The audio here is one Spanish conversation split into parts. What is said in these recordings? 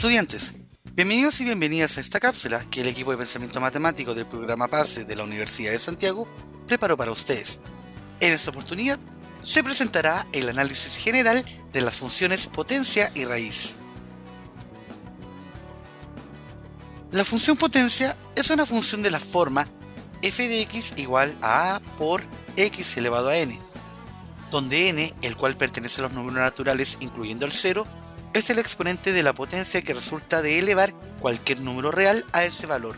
Estudiantes, bienvenidos y bienvenidas a esta cápsula que el equipo de pensamiento matemático del programa PASE de la Universidad de Santiago preparó para ustedes. En esta oportunidad se presentará el análisis general de las funciones potencia y raíz. La función potencia es una función de la forma f de x igual a por x elevado a n, donde n, el cual pertenece a los números naturales incluyendo el 0, es el exponente de la potencia que resulta de elevar cualquier número real a ese valor,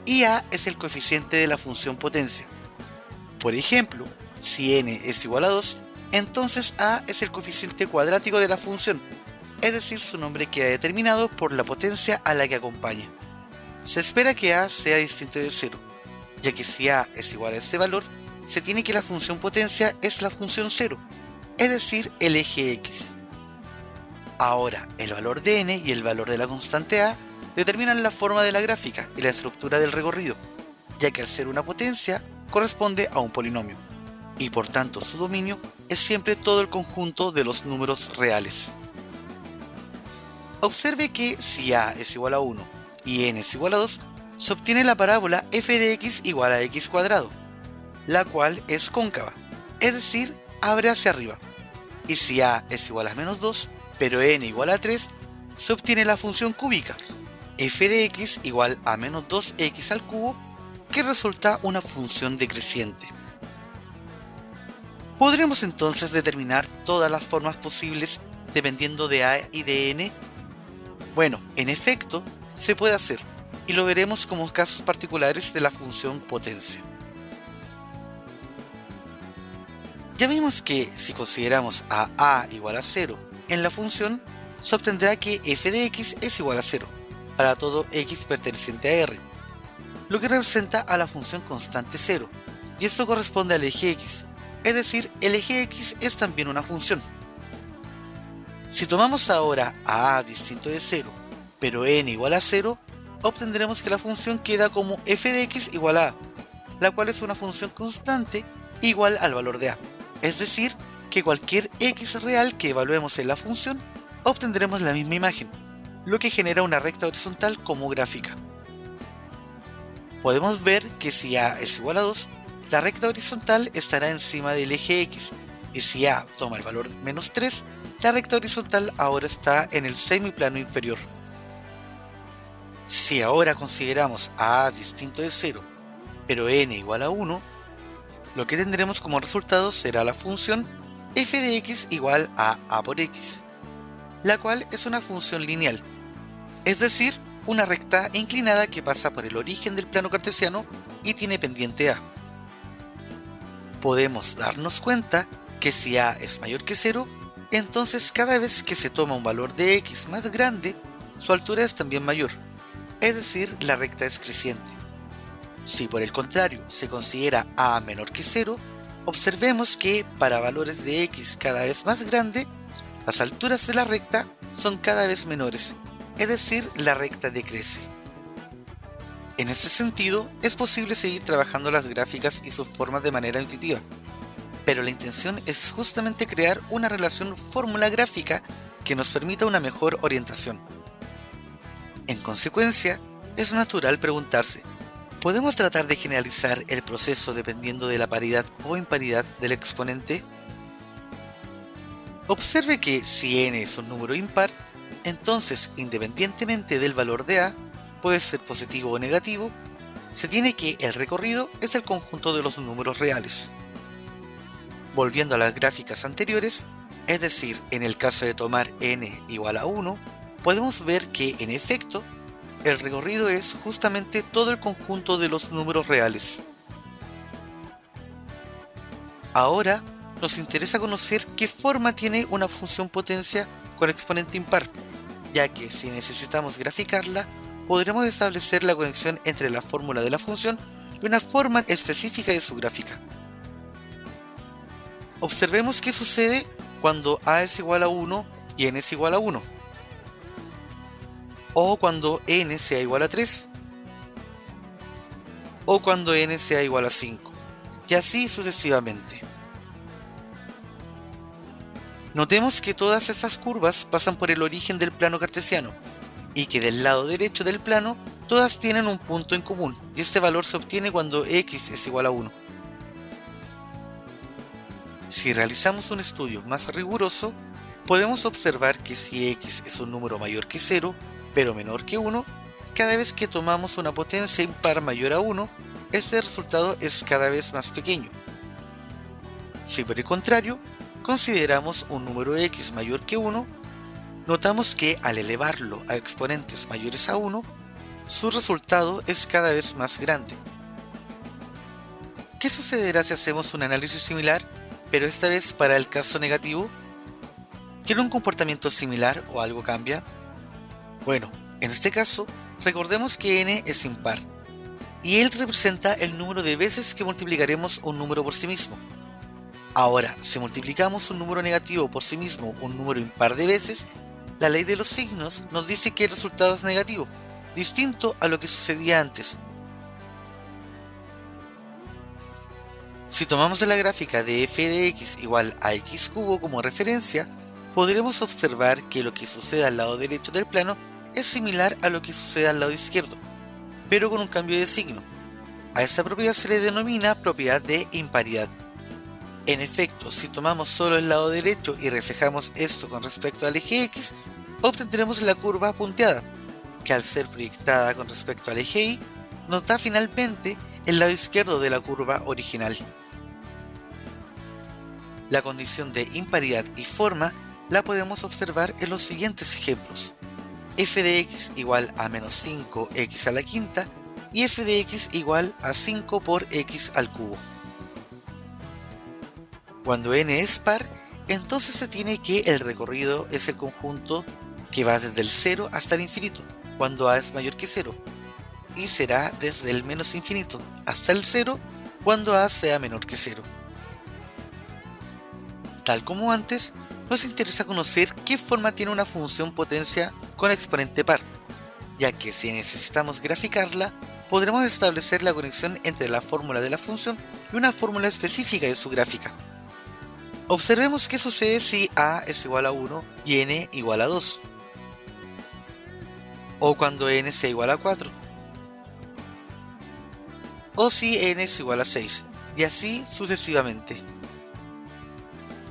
y a es el coeficiente de la función potencia. Por ejemplo, si n es igual a 2, entonces a es el coeficiente cuadrático de la función, es decir, su nombre queda determinado por la potencia a la que acompaña. Se espera que a sea distinto de 0, ya que si a es igual a este valor, se tiene que la función potencia es la función 0, es decir, el eje x. Ahora, el valor de n y el valor de la constante a determinan la forma de la gráfica y la estructura del recorrido, ya que al ser una potencia corresponde a un polinomio, y por tanto su dominio es siempre todo el conjunto de los números reales. Observe que si a es igual a 1 y n es igual a 2, se obtiene la parábola f de x igual a x cuadrado, la cual es cóncava, es decir, abre hacia arriba. Y si a es igual a menos 2, pero n igual a 3, se obtiene la función cúbica, f de x igual a menos 2x al cubo, que resulta una función decreciente. ¿Podremos entonces determinar todas las formas posibles dependiendo de a y de n? Bueno, en efecto, se puede hacer, y lo veremos como casos particulares de la función potencia. Ya vimos que si consideramos a igual a 0 en la función, se obtendrá que f de x es igual a 0 para todo x perteneciente a R, lo que representa a la función constante 0, y esto corresponde al eje x, es decir, el eje x es también una función. Si tomamos ahora a distinto de 0, pero n igual a 0, obtendremos que la función queda como f de x igual a, la cual es una función constante igual al valor de a. Es decir, que cualquier x real que evaluemos en la función, obtendremos la misma imagen, lo que genera una recta horizontal como gráfica. Podemos ver que si a es igual a 2, la recta horizontal estará encima del eje x, y si a toma el valor menos 3, la recta horizontal ahora está en el semiplano inferior. Si ahora consideramos a distinto de 0, pero n igual a 1, lo que tendremos como resultado será la función f de x igual a por x, la cual es una función lineal, es decir, una recta inclinada que pasa por el origen del plano cartesiano y tiene pendiente a. Podemos darnos cuenta que si a es mayor que 0, entonces cada vez que se toma un valor de x más grande, su altura es también mayor, es decir, la recta es creciente. Si por el contrario se considera a menor que 0, observemos que para valores de x cada vez más grande, las alturas de la recta son cada vez menores, es decir, la recta decrece. En este sentido, es posible seguir trabajando las gráficas y sus formas de manera intuitiva, pero la intención es justamente crear una relación fórmula gráfica que nos permita una mejor orientación. En consecuencia, es natural preguntarse, ¿podemos tratar de generalizar el proceso dependiendo de la paridad o imparidad del exponente? Observe que si n es un número impar, entonces independientemente del valor de a, puede ser positivo o negativo, se tiene que el recorrido es el conjunto de los números reales. Volviendo a las gráficas anteriores, es decir, en el caso de tomar n igual a 1, podemos ver que en efecto, el recorrido es justamente todo el conjunto de los números reales. Ahora, nos interesa conocer qué forma tiene una función potencia con exponente impar, ya que si necesitamos graficarla, podremos establecer la conexión entre la fórmula de la función y una forma específica de su gráfica. Observemos qué sucede cuando a es igual a 1 y n es igual a 1. O cuando n sea igual a 3, o cuando n sea igual a 5, y así sucesivamente. Notemos que todas estas curvas pasan por el origen del plano cartesiano, y que del lado derecho del plano todas tienen un punto en común, y este valor se obtiene cuando x es igual a 1. Si realizamos un estudio más riguroso, podemos observar que si x es un número mayor que 0, pero menor que 1, cada vez que tomamos una potencia impar mayor a 1, este resultado es cada vez más pequeño. Si por el contrario, consideramos un número x mayor que 1, notamos que al elevarlo a exponentes mayores a 1, su resultado es cada vez más grande. ¿Qué sucederá si hacemos un análisis similar, pero esta vez para el caso negativo? ¿Tiene un comportamiento similar o algo cambia? Bueno, en este caso, recordemos que n es impar, y él representa el número de veces que multiplicaremos un número por sí mismo. Ahora, si multiplicamos un número negativo por sí mismo un número impar de veces, la ley de los signos nos dice que el resultado es negativo, distinto a lo que sucedía antes. Si tomamos la gráfica de f de x igual a x cubo como referencia, podremos observar que lo que sucede al lado derecho del plano es similar a lo que sucede al lado izquierdo, pero con un cambio de signo. A esta propiedad se le denomina propiedad de imparidad. En efecto, si tomamos solo el lado derecho y reflejamos esto con respecto al eje x, obtendremos la curva punteada, que al ser proyectada con respecto al eje y, nos da finalmente el lado izquierdo de la curva original. La condición de imparidad y forma la podemos observar en los siguientes ejemplos: f de x igual a menos 5x a la quinta y f de x igual a 5 por x al cubo. Cuando n es par, entonces se tiene que el recorrido es el conjunto que va desde el 0 hasta el infinito, cuando a es mayor que 0, y será desde el menos infinito hasta el 0, cuando a sea menor que 0. Tal como antes, nos interesa conocer qué forma tiene una función potencia con exponente par, ya que si necesitamos graficarla, podremos establecer la conexión entre la fórmula de la función y una fórmula específica de su gráfica. Observemos qué sucede si a es igual a 1 y n igual a 2, o cuando n sea igual a 4, o si n es igual a 6, y así sucesivamente.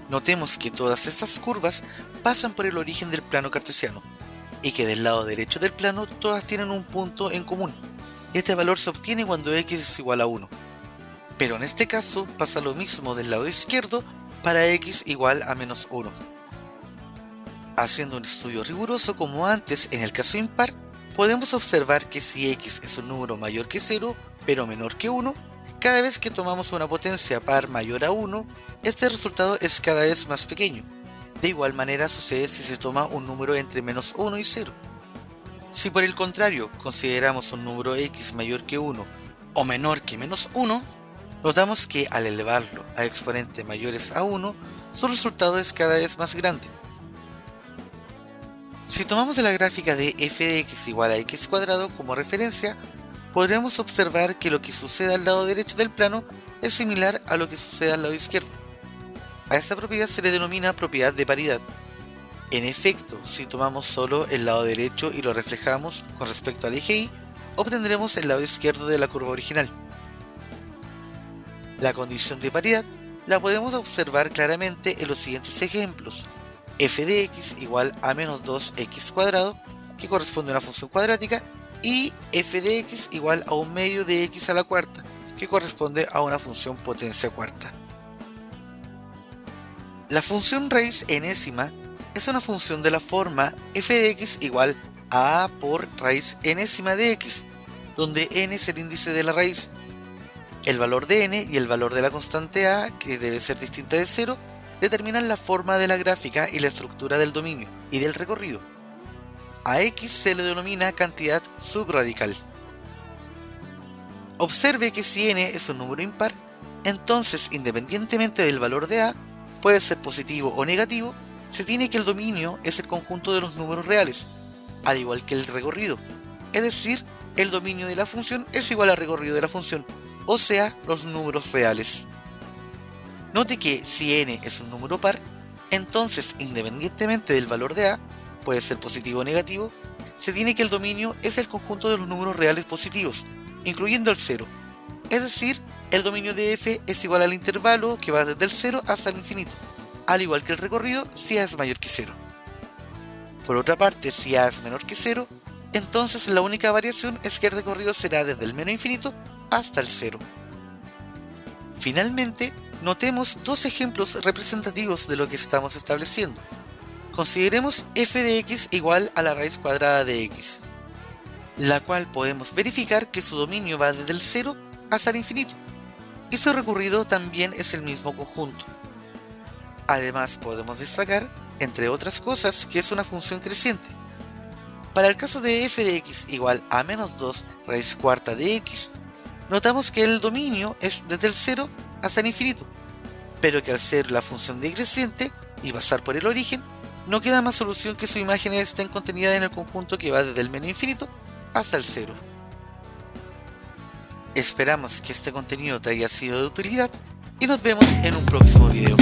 Notemos que todas estas curvas pasan por el origen del plano cartesiano, y que del lado derecho del plano todas tienen un punto en común, y este valor se obtiene cuando x es igual a 1. Pero en este caso pasa lo mismo del lado izquierdo para x igual a menos 1. Haciendo un estudio riguroso como antes en el caso impar, podemos observar que si x es un número mayor que 0, pero menor que 1, cada vez que tomamos una potencia par mayor a 1, este resultado es cada vez más pequeño. De igual manera sucede si se toma un número entre menos 1 y 0. Si por el contrario consideramos un número x mayor que 1 o menor que menos 1, notamos que al elevarlo a exponentes mayores a 1, su resultado es cada vez más grande. Si tomamos la gráfica de f de x igual a x cuadrado como referencia, podremos observar que lo que sucede al lado derecho del plano es similar a lo que sucede al lado izquierdo. A esta propiedad se le denomina propiedad de paridad. En efecto, si tomamos solo el lado derecho y lo reflejamos con respecto al eje y, obtendremos el lado izquierdo de la curva original. La condición de paridad la podemos observar claramente en los siguientes ejemplos: f de x igual a menos 2x cuadrado, que corresponde a una función cuadrática, y f de x igual a un medio de x a la cuarta, que corresponde a una función potencia cuarta. La función raíz enésima es una función de la forma f de x igual a por raíz enésima de x, donde n es el índice de la raíz. El valor de n y el valor de la constante a, que debe ser distinta de 0, determinan la forma de la gráfica y la estructura del dominio y del recorrido. A x se le denomina cantidad subradical. Observe que si n es un número impar, entonces independientemente del valor de a, puede ser positivo o negativo, se tiene que el dominio es el conjunto de los números reales, al igual que el recorrido, es decir, el dominio de la función es igual al recorrido de la función, o sea, los números reales. Note que si n es un número par, entonces independientemente del valor de a, puede ser positivo o negativo, se tiene que el dominio es el conjunto de los números reales positivos, incluyendo el 0. Es decir, el dominio de f es igual al intervalo que va desde el 0 hasta el infinito, al igual que el recorrido si a es mayor que 0. Por otra parte, si a es menor que 0, entonces la única variación es que el recorrido será desde el menos infinito hasta el 0. Finalmente, notemos dos ejemplos representativos de lo que estamos estableciendo. Consideremos f de x igual a la raíz cuadrada de x, la cual podemos verificar que su dominio va desde el 0 hasta el infinito, y su recorrido también es el mismo conjunto. Además, podemos destacar, entre otras cosas, que es una función creciente. Para el caso de f de x igual a menos 2 raíz cuarta de x, notamos que el dominio es desde el 0 hasta el infinito, pero que al ser la función decreciente y pasar por el origen, no queda más solución que su imagen estén contenida en el conjunto que va desde el menos infinito hasta el 0. Esperamos que este contenido te haya sido de utilidad y nos vemos en un próximo video.